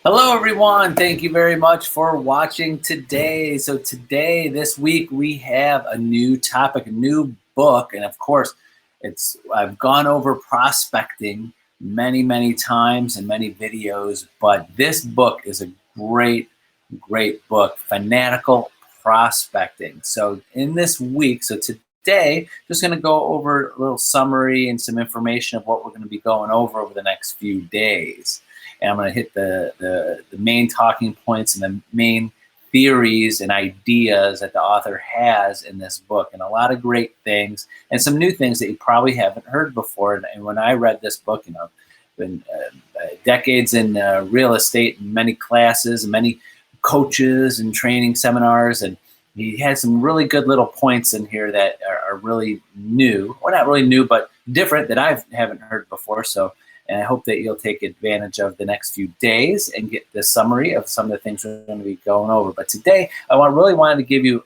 Hello, everyone. Thank you very much for watching today. So this week, we have a new topic, a new book, and of course, I've gone over prospecting many times in many videos, but this book is a great book, Fanatical Prospecting. So in this week, so today, just going to go over a little summary and some information of what we're going to be going over the next few days. And I'm going to hit the main talking points and the main theories and ideas that the author has in this book, and a lot of great things and some new things that you probably haven't heard before. And when I read this book, been decades in real estate and many classes and many coaches and training seminars, and he had some really good little points in here that are really new, or not really new, but different that I haven't heard before. And I hope that you'll take advantage of the next few days and get the summary of some of the things we're going to be going over. But today, really wanted to give you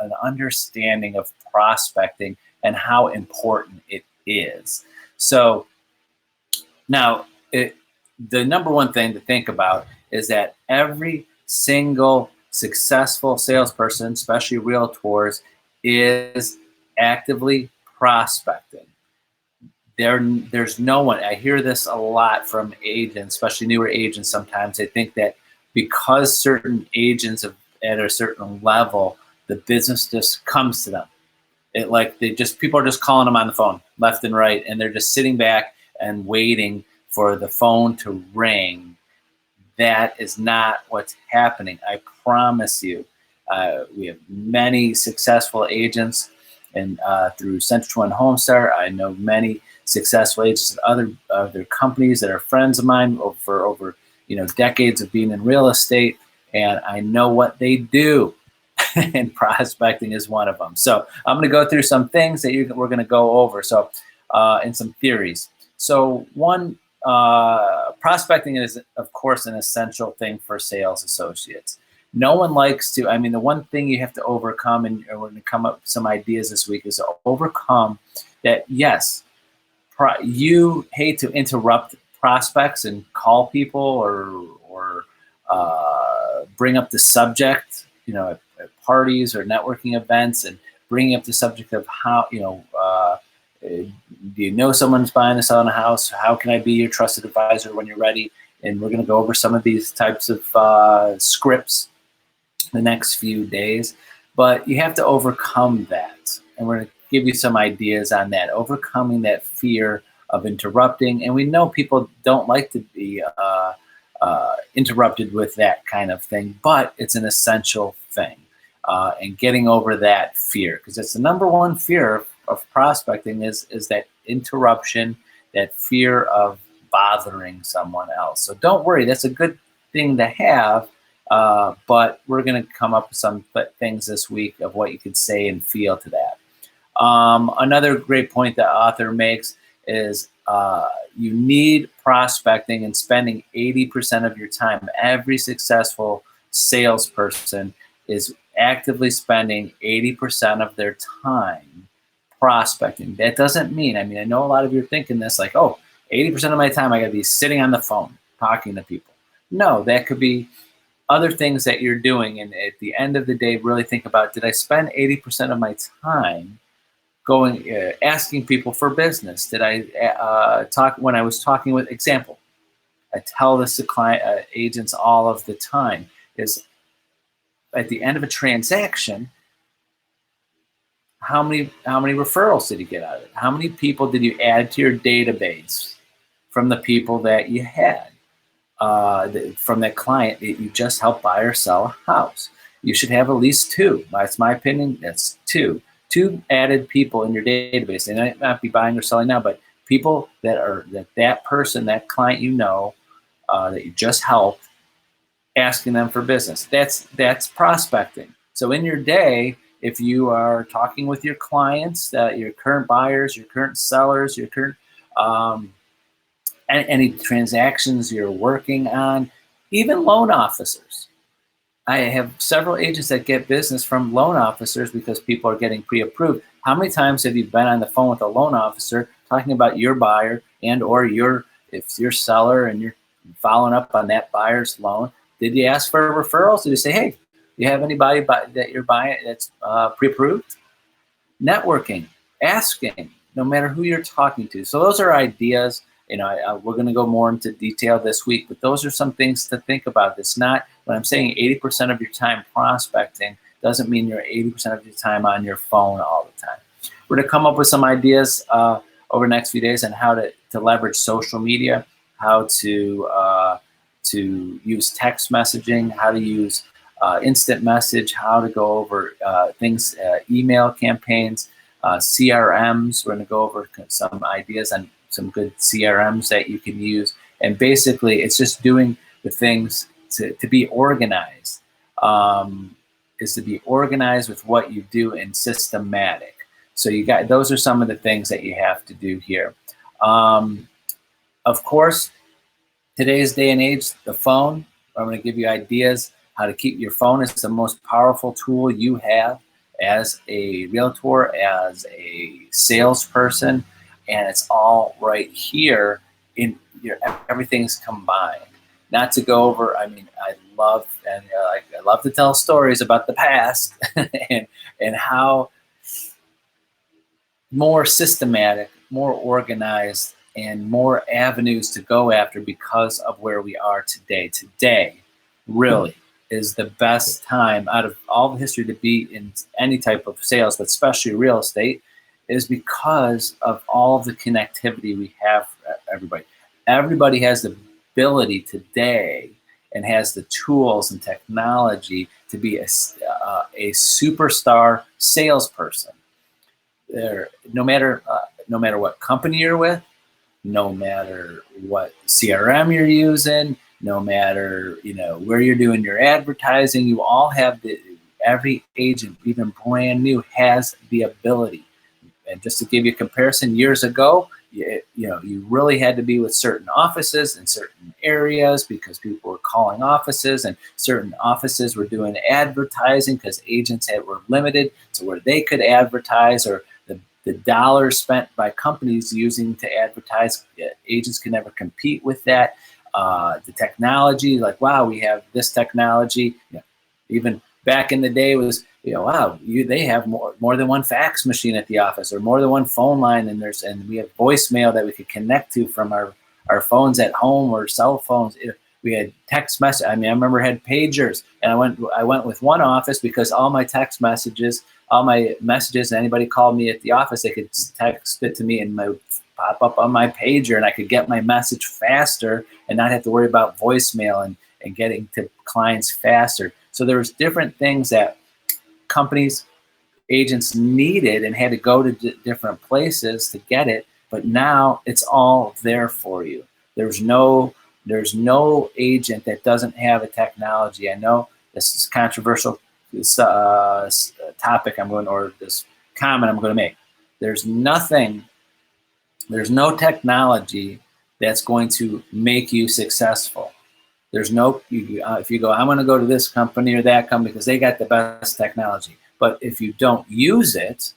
an understanding of prospecting and how important it is. So now, the number one thing to think about is that every single successful salesperson, especially realtors, is actively prospecting. There's no one. I hear this a lot from agents, especially newer agents. Sometimes they think that because certain agents are at a certain level, the business just comes to them. People are just calling them on the phone left and right, and they're just sitting back and waiting for the phone to ring. That is not what's happening. I promise you. We have many successful agents, and through Central and HomeStar, I know many successful agents at other companies that are friends of mine for over decades of being in real estate, and I know what they do. And prospecting is one of them. So I'm going to go through some things that we're going to go over. So and some theories. So one, prospecting is of course an essential thing for sales associates. No one likes to. I mean, the one thing you have to overcome, and we're going to come up with some ideas this week, is to overcome that. Yes, you hate to interrupt prospects and call people or bring up the subject, at parties or networking events, and bringing up the subject of how, do you know someone's buying or selling a house? How can I be your trusted advisor when you're ready? And we're going to go over some of these types of scripts the next few days. But you have to overcome that. And we're going to give you some ideas on that, overcoming that fear of interrupting. And we know people don't like to be interrupted with that kind of thing, but it's an essential thing. And getting over that fear, because it's the number one fear of prospecting is that interruption, that fear of bothering someone else. So don't worry, that's a good thing to have, but we're going to come up with some things this week of what you could say and feel to that. Another great point the author makes is you need prospecting and spending 80% of your time. Every successful salesperson is actively spending 80% of their time prospecting. That doesn't mean, I know a lot of you are thinking this like, oh, 80% of my time I got to be sitting on the phone talking to people. No, that could be other things that you're doing. And at the end of the day, really think about, did I spend 80% of my time going, asking people for business? Did I talk when I was talking with, example, I tell this to client agents all of the time, is at the end of a transaction, how many referrals did you get out of it? How many people did you add to your database from the people that you had, from that client that you just helped buy or sell a house? You should have at least two. That's my opinion. That's two added people in your database. They might not be buying or selling now, but people that person, that client that you just helped, asking them for business. That's prospecting. So in your day, if you are talking with your clients, your current buyers, your current sellers, your current any transactions you're working on, even loan officers. I have several agents that get business from loan officers because people are getting pre-approved. How many times have you been on the phone with a loan officer talking about your buyer and or your seller and following up on that buyer's loan. Did you ask for referrals? Did you say, hey, do you have anybody that you're buying that's pre-approved? Networking, asking, no matter who you're talking to. So those are ideas. We're going to go more into detail this week, but those are some things to think about. It's not, when I'm saying 80% of your time prospecting, doesn't mean you're 80% of your time on your phone all the time. We're going to come up with some ideas over the next few days on how to leverage social media, how to use text messaging, how to use instant message, how to go over things, email campaigns, CRMs. We're going to go over some ideas on some good CRMs that you can use. And basically, it's just doing the things to be organized, is to be organized with what you do and systematic. So those are some of the things that you have to do here. Of course, today's day and age, the phone, I'm going to give you ideas how to keep your phone. It's the most powerful tool you have as a realtor, as a salesperson, and it's all right here in everything's combined. Not to go over, I love to tell stories about the past and how more systematic, more organized, and more avenues to go after because of where we are today. Today, really, is the best time out of all the history to be in any type of sales, but especially real estate, is because of all of the connectivity we have for everybody. Everybody has the ability today and has the tools and technology to be a superstar salesperson. No matter what company you're with, no matter what CRM you're using, no matter where you're doing your advertising, you all have every agent, even brand new, has the ability. And just to give you a comparison, years ago, you really had to be with certain offices in certain areas because people were calling offices, and certain offices were doing advertising because agents were limited to where they could advertise, or the dollars spent by companies using to advertise, agents can never compete with that. The technology, like, wow, we have this technology. Even back in the day was, wow, they have more than one fax machine at the office, or more than one phone line, and we have voicemail that we could connect to from our phones at home or cell phones. We had text message. I remember I had pagers, and I went with one office because all my text messages, all my messages, and anybody called me at the office, they could text it to me and my pop up on my pager, and I could get my message faster and not have to worry about voicemail and getting to clients faster. So there was different things that companies, agents needed and had to go to different places to get it, but now it's all there for you. There's no agent that doesn't have a technology. I know this is controversial, this topic or this comment I'm going to make. There's no technology that's going to make you successful. There's no, if you go, I'm going to go to this company or that company because they got the best technology. But if you don't use it,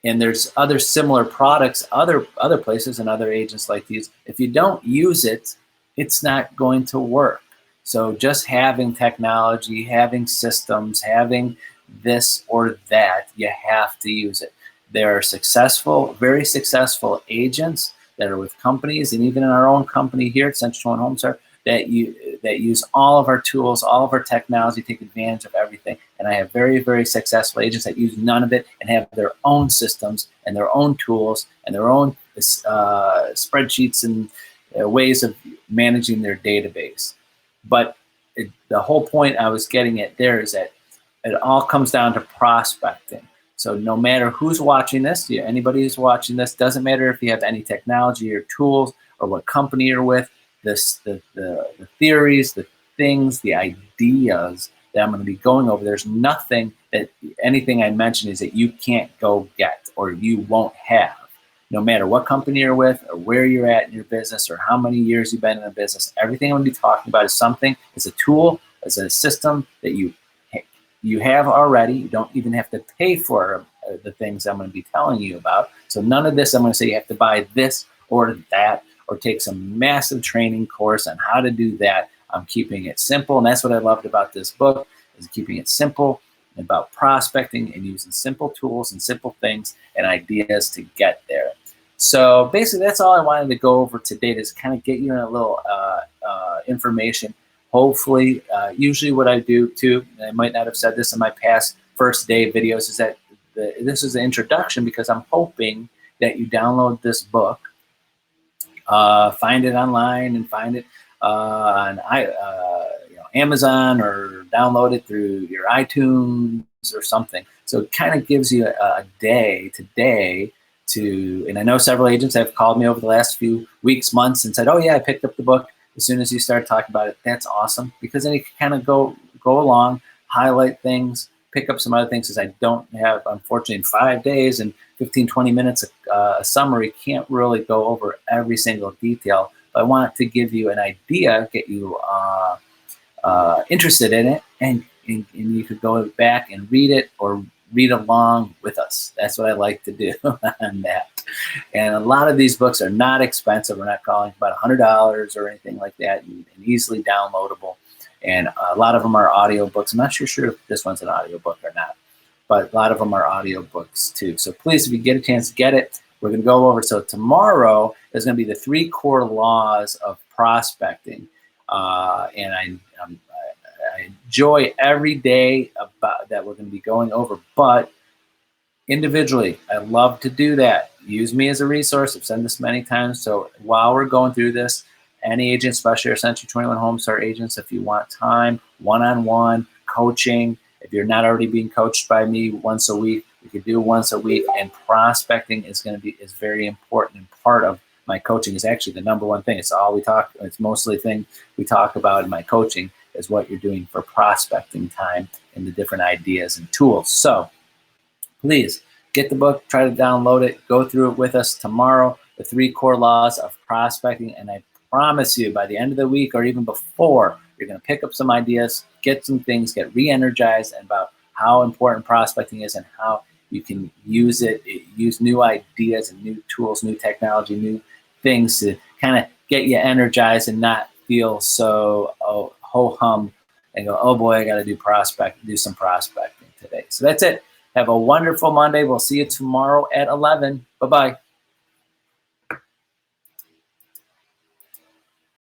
and there's other similar products, other places and other agents like these, if you don't use it, it's not going to work. So just having technology, having systems, having this or that, you have to use it. There are successful, very successful agents that are with companies, and even in our own company here at Central One HomeStar, that use all of our tools, all of our technology, take advantage of everything. And I have very, very successful agents that use none of it and have their own systems and their own tools and their own spreadsheets and ways of managing their database. But the whole point I was getting at there is that it all comes down to prospecting. So no matter who's watching this, anybody who's watching this, doesn't matter if you have any technology or tools or what company you're with, the theories, the things, the ideas that I'm going to be going over, there's nothing that anything I mention is that you can't go get or you won't have. No matter what company you're with or where you're at in your business or how many years you've been in a business, everything I'm going to be talking about is something, it's a tool, it's a system that you have already. You don't even have to pay for the things I'm going to be telling you about. So none of this I'm going to say you have to buy this or that or take some massive training course on how to do that. I'm keeping it simple, and that's what I loved about this book, is keeping it simple, about prospecting and using simple tools and simple things and ideas to get there. So basically, that's all I wanted to go over today, to kind of get you in a little information. Hopefully, usually what I do too, and I might not have said this in my past first day videos, is that this is an introduction, because I'm hoping that you download this book, find it online, and find it on Amazon, or download it through your iTunes or something. So it kind of gives you a day today to, and I know several agents have called me over the last few weeks, months, and said, oh yeah, I picked up the book as soon as you start talking about it. That's awesome, because then you can kind of go along, highlight things, pick up some other things, because I don't have, unfortunately, in 5 days and 15-20 minutes a summary, can't really go over every single detail. But I want to give you an idea, get you interested in it, and you could go back and read it, or read along with us. That's what I like to do on that. And a lot of these books are not expensive. We're not calling about $100 or anything like that, and easily downloadable. And a lot of them are audiobooks. I'm not sure if this one's an audiobook or not, but a lot of them are audiobooks too. So please, if you get a chance, get it. We're going to go over. So tomorrow is going to be the 3 core laws of prospecting. And I enjoy every day about that we're going to be going over, but individually, I love to do that. Use me as a resource. I've said this many times. So while we're going through this, any agent, especially our Century 21 HomeStar agents, if you want time, one-on-one coaching, if you're not already being coached by me once a week, you could do once a week. And prospecting is very important, and part of my coaching is actually the number one thing. It's all we talk. It's mostly the thing we talk about in my coaching, is what you're doing for prospecting time and the different ideas and tools. So please get the book, try to download it, go through it with us tomorrow, the 3 core laws of prospecting. And I promise you, by the end of the week, or even before, you're going to pick up some ideas, get some things, get re-energized about how important prospecting is, and how you can use it, use new ideas and new tools, new technology, new things to kind of get you energized and not feel so ho-hum and go, oh boy, I got to do some prospecting today. So that's it. Have a wonderful Monday. We'll see you tomorrow at 11. Bye-bye.